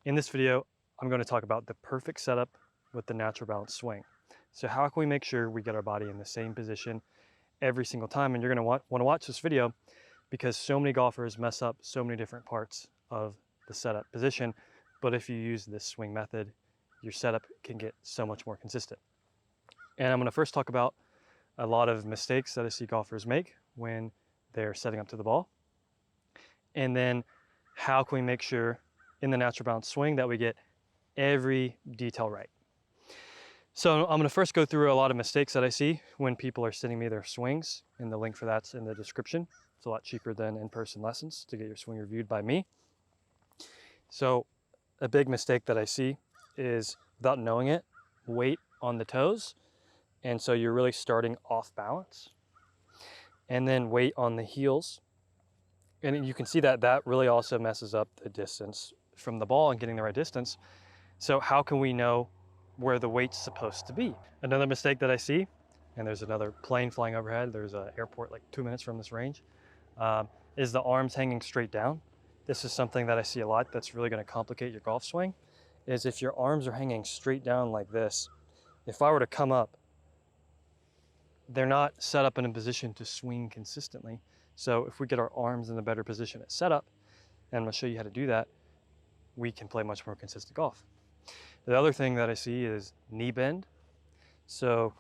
In this video, I'm going to talk about the perfect setup with the natural balance swing. So how can we make sure we get our body in the same position every single time? And you're going to want to watch this video because so many golfers mess up so many different parts of the setup position. But if you use this swing method, your setup can get so much more consistent. And I'm going to first talk about a lot of mistakes that I see golfers make when they're setting up to the ball. And then how can we make sure in the natural balance swing that we get every detail right. So I'm going to first go through a lot of mistakes that I see when people are sending me their swings, and the link for that's in the description. It's a lot cheaper than in-person lessons to get your swing reviewed by me. So a big mistake that I see is, without knowing it, weight on the toes. And so you're really starting off balance. And then weight on the heels. And you can see that that really also messes up the distance from the ball and getting the right distance. So how can we know where the weight's supposed to be? Another mistake that I see, and there's another plane flying overhead, there's an airport like 2 minutes from this range, is the arms hanging straight down. This is something that I see a lot that's really going to complicate your golf swing, is if your arms are hanging straight down like this, if I were to come up, they're not set up in a position to swing consistently. So if we get our arms in a better position at setup, and I'm going to show you how to do that, we can play much more consistent golf. The other thing that I see is knee bend. So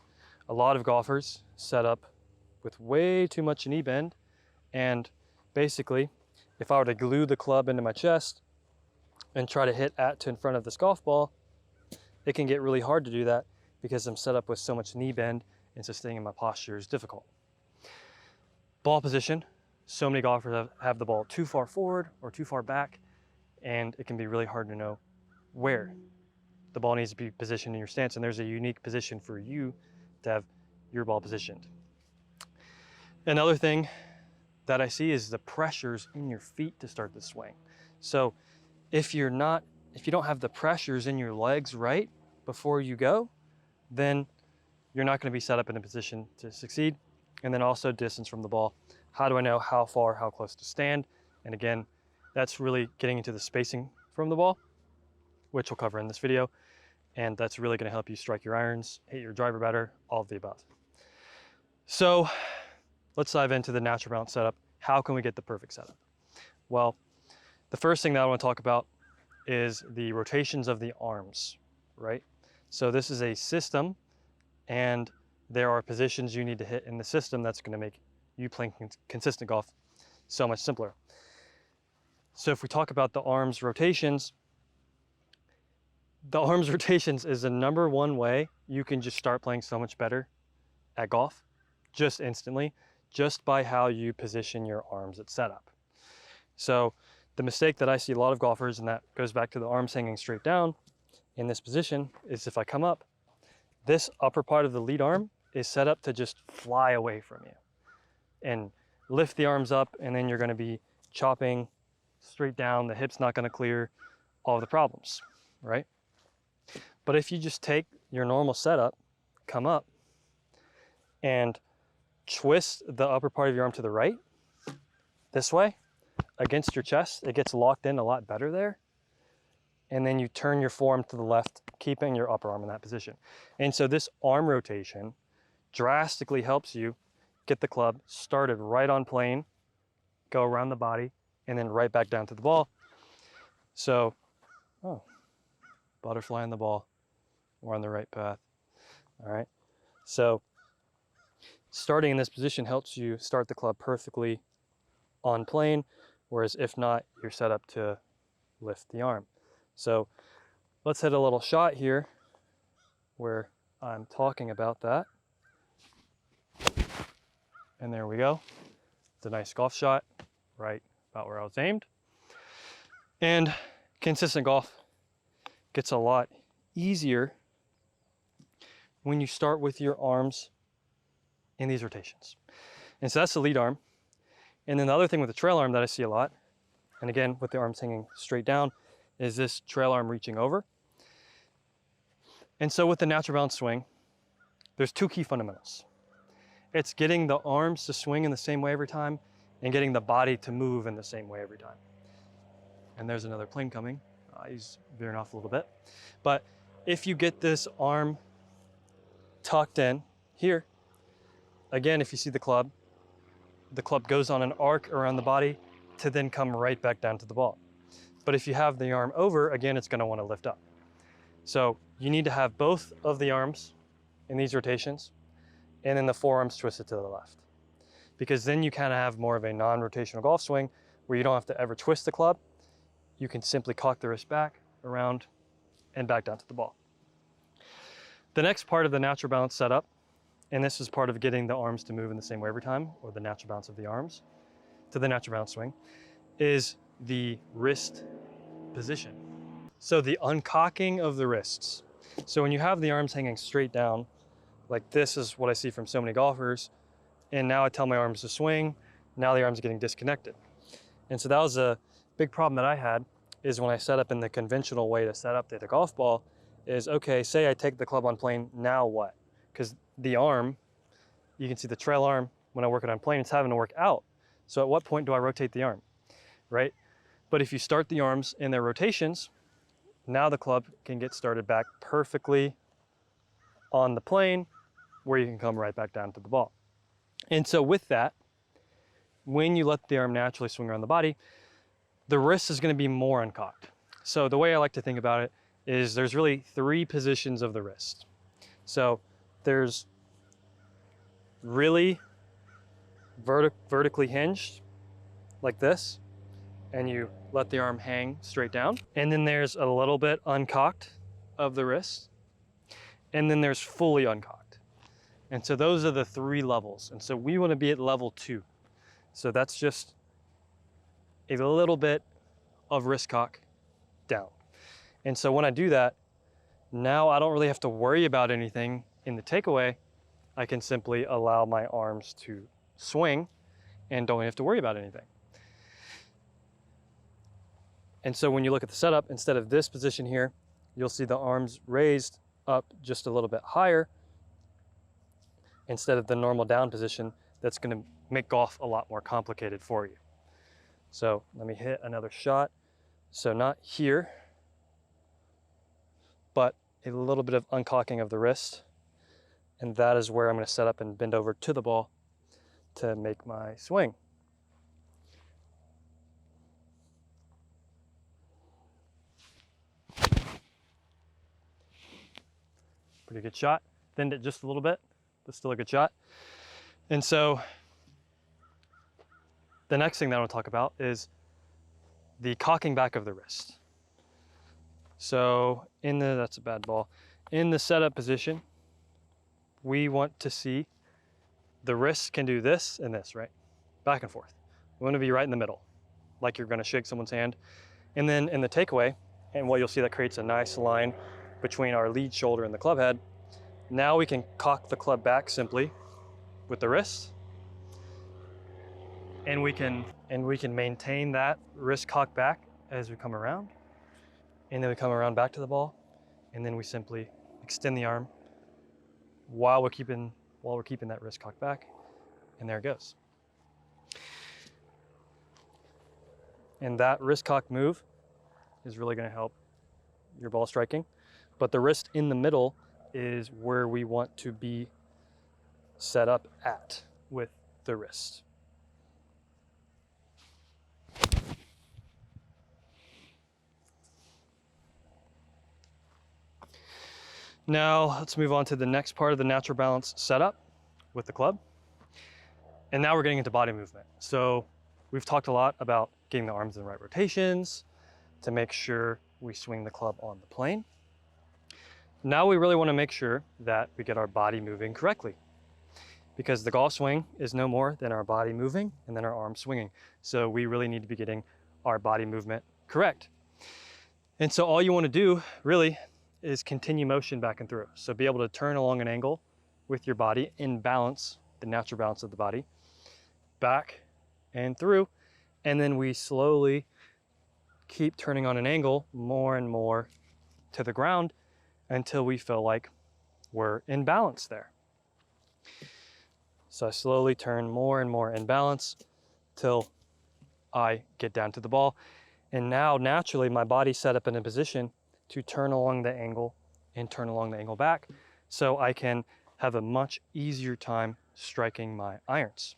a lot of golfers set up with way too much knee bend, and basically if I were to glue the club into my chest and try to hit to in front of this golf ball, it can get really hard to do that because I'm set up with so much knee bend, and so staying in my posture is difficult. Ball position. So many golfers have the ball too far forward or too far back, and it can be really hard to know where the ball needs to be positioned in your stance, and there's a unique position for you to have your ball positioned. Another thing that I see is the pressures in your feet to start the swing. So if you don't have the pressures in your legs right before you go, then you're not going to be set up in a position to succeed. And then also distance from the ball. How do I know how far, how close to stand? And again, that's really getting into the spacing from the ball, which we'll cover in this video. And that's really going to help you strike your irons, hit your driver better, all of the above. So let's dive into the natural balance setup. How can we get the perfect setup? Well, the first thing that I want to talk about is the rotations of the arms, right? So this is a system, and there are positions you need to hit in the system that's going to make you playing consistent golf so much simpler. So if we talk about the arms rotations is the number one way you can just start playing so much better at golf, just instantly, just by how you position your arms at setup. So the mistake that I see a lot of golfers, and that goes back to the arms hanging straight down in this position, is if I come up, this upper part of the lead arm is set up to just fly away from you and lift the arms up, and then you're going to be chopping straight down, the hip's not going to clear, all the problems, right? But if you just take your normal setup, come up, and twist the upper part of your arm to the right, this way, against your chest, it gets locked in a lot better there. And then you turn your forearm to the left, keeping your upper arm in that position. And so this arm rotation drastically helps you get the club started right on plane, go around the body, and then right back down to the ball. So, butterfly on the ball. We're on the right path. All right. So starting in this position helps you start the club perfectly on plane, whereas if not, you're set up to lift the arm. So let's hit a little shot here where I'm talking about that. And there we go. It's a nice golf shot, right about where I was aimed. And consistent golf gets a lot easier when you start with your arms in these rotations. And so that's the lead arm. And then the other thing with the trail arm that I see a lot, and again with the arms hanging straight down, is this trail arm reaching over. And so with the natural balance swing, there's two key fundamentals. It's getting the arms to swing in the same way every time, and getting the body to move in the same way every time. And there's another plane coming He's veering off a little bit. But if you get this arm tucked in here, again, if you see the club goes on an arc around the body to then come right back down to the ball. But if you have the arm over, again, it's gonna wanna lift up. So you need to have both of the arms in these rotations and then the forearms twisted to the left. Because then you kind of have more of a non-rotational golf swing where you don't have to ever twist the club. You can simply cock the wrist back, around, and back down to the ball. The next part of the natural balance setup, and this is part of getting the arms to move in the same way every time, or the natural balance of the arms to the natural balance swing, is the wrist position. So the uncocking of the wrists. So when you have the arms hanging straight down, like this is what I see from so many golfers, and now I tell my arms to swing, now the arm's getting disconnected. And so that was a big problem that I had, is when I set up in the conventional way to set up the golf ball, is okay, say I take the club on plane, now what? Because the arm, you can see the trail arm, when I work it on plane, it's having to work out. So at what point do I rotate the arm, right? But if you start the arms in their rotations, now the club can get started back perfectly on the plane where you can come right back down to the ball. And so with that, when you let the arm naturally swing around the body, the wrist is going to be more uncocked. So the way I like to think about it is there's really 3 positions of the wrist. So there's really vertically hinged like this, and you let the arm hang straight down. And then there's a little bit uncocked of the wrist, and then there's fully uncocked. And so those are the 3 levels. And so we want to be at level 2. So that's just a little bit of wrist cock down. And so when I do that, now I don't really have to worry about anything in the takeaway. I can simply allow my arms to swing and don't have to worry about anything. And so when you look at the setup, instead of this position here, you'll see the arms raised up just a little bit higher instead of the normal down position. That's going to make golf a lot more complicated for you. So let me hit another shot. So not here, but a little bit of uncocking of the wrist. And that is where I'm going to set up and bend over to the ball to make my swing. Pretty good shot. Thinned it just a little bit, but still a good shot. And so the next thing that I want to talk about is the cocking back of the wrist. So that's a bad ball. In the setup position, we want to see the wrist can do this and this, right? Back and forth. We want to be right in the middle, like you're going to shake someone's hand. And then in the takeaway, and what you'll see that creates a nice line between our lead shoulder and the club head. Now we can cock the club back simply with the wrist. And we can maintain that wrist cock back as we come around. And then we come around back to the ball. And then we simply extend the arm while we're keeping that wrist cocked back. And there it goes. And that wrist cock move is really going to help your ball striking. But the wrist in the middle is where we want to be set up at with the wrist. Now let's move on to the next part of the natural balance setup with the club. And now we're getting into body movement. So we've talked a lot about getting the arms in the right rotations to make sure we swing the club on the plane. Now we really want to make sure that we get our body moving correctly, because the golf swing is no more than our body moving and then our arms swinging. So we really need to be getting our body movement correct. And so all you want to do really is continue motion back and through. So be able to turn along an angle with your body in balance, the natural balance of the body, back and through. And then we slowly keep turning on an angle more and more to the ground until we feel like we're in balance there. So I slowly turn more and more in balance till I get down to the ball. And now naturally my body's set up in a position to turn along the angle and turn along the angle back, so I can have a much easier time striking my irons.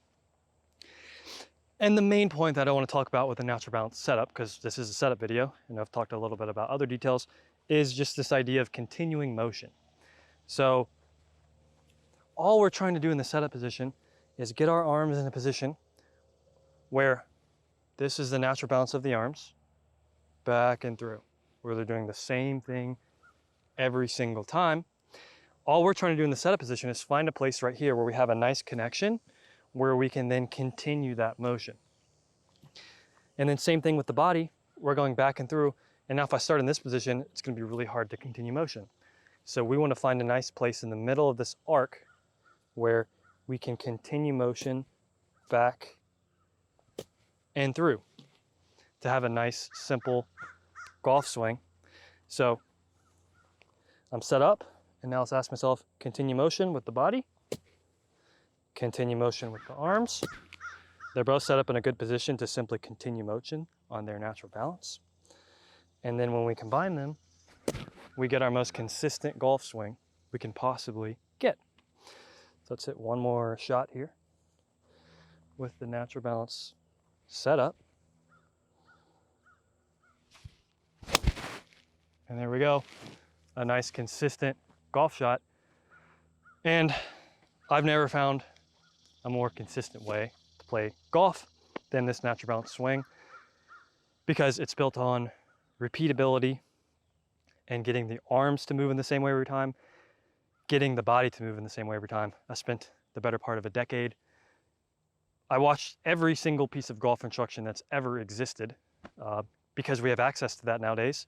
And the main point that I want to talk about with the natural balance setup, because this is a setup video and I've talked a little bit about other details, is just this idea of continuing motion. So all we're trying to do in the setup position is get our arms in a position where this is the natural balance of the arms, back and through, where they're doing the same thing every single time. All we're trying to do in the setup position is find a place right here where we have a nice connection where we can then continue that motion. And then same thing with the body, we're going back and through, and now if I start in this position, it's gonna be really hard to continue motion. So we wanna find a nice place in the middle of this arc where we can continue motion back and through to have a nice, simple golf swing. So I'm set up, and now let's ask myself, continue motion with the body, continue motion with the arms. They're both set up in a good position to simply continue motion on their natural balance. And then when we combine them, we get our most consistent golf swing we can possibly get. So let's hit one more shot here with the natural balance setup. And there we go, a nice consistent golf shot. And I've never found a more consistent way to play golf than this natural balance swing, because it's built on repeatability and getting the arms to move in the same way every time, getting the body to move in the same way every time. I spent the better part of a decade. I watched every single piece of golf instruction that's ever existed, because we have access to that nowadays,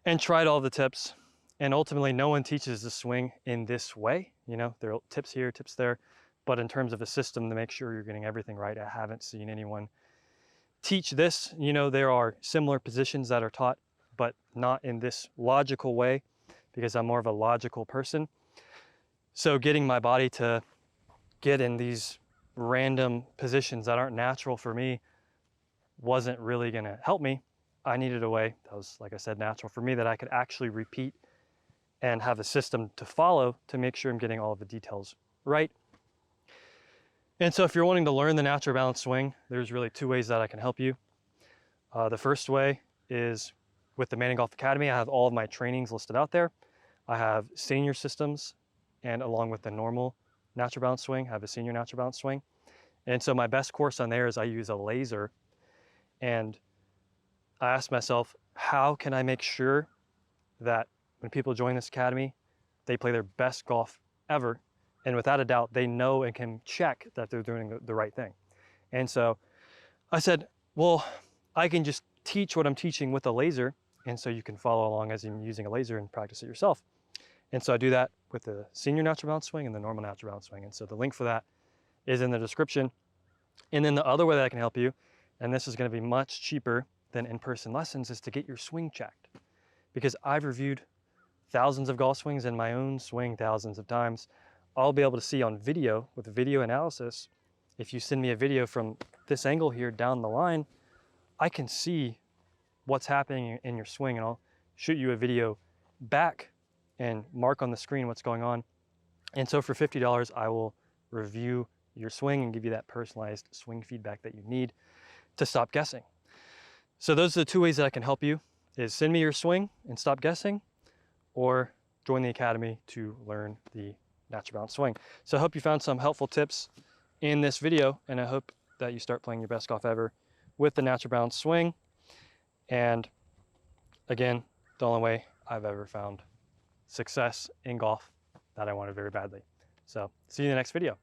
and tried all the tips. And ultimately, no one teaches the swing in this way. You know, there are tips here, tips there, but in terms of a system to make sure you're getting everything right, I haven't seen anyone teach this. You know, there are similar positions that are taught, but not in this logical way, because I'm more of a logical person. So getting my body to get in these random positions that aren't natural for me wasn't really gonna help me. I needed a way that was, like I said, natural for me, that I could actually repeat and have a system to follow to make sure I'm getting all of the details right. And so if you're wanting to learn the natural balance swing, there's really two ways that I can help you. The first way is with the ManningGolf Academy. I have all of my trainings listed out there. I have senior systems, and along with the normal natural balance swing, I have a senior natural balance swing. And so my best course on there is I use a laser, and I asked myself, how can I make sure that when people join this academy, they play their best golf ever? And without a doubt, they know and can check that they're doing the right thing. And so I said, well, I can just teach what I'm teaching with a laser, and so you can follow along as I'm using a laser and practice it yourself. And so I do that with the senior natural balance swing and the normal natural balance swing. And so the link for that is in the description. And then the other way that I can help you, and this is going to be much cheaper than in-person lessons, is to get your swing checked. Because I've reviewed thousands of golf swings and my own swing thousands of times. I'll be able to see on video with video analysis. If you send me a video from this angle here down the line, I can see what's happening in your swing, and I'll shoot you a video back and mark on the screen what's going on. And so for $50, I will review your swing and give you that personalized swing feedback that you need to stop guessing. So those are the two ways that I can help you, is send me your swing and stop guessing, or join the academy to learn the natural balance swing. So I hope you found some helpful tips in this video, and I hope that you start playing your best golf ever with the natural balance swing. And again, the only way I've ever found success in golf that I wanted very badly. So see you in the next video.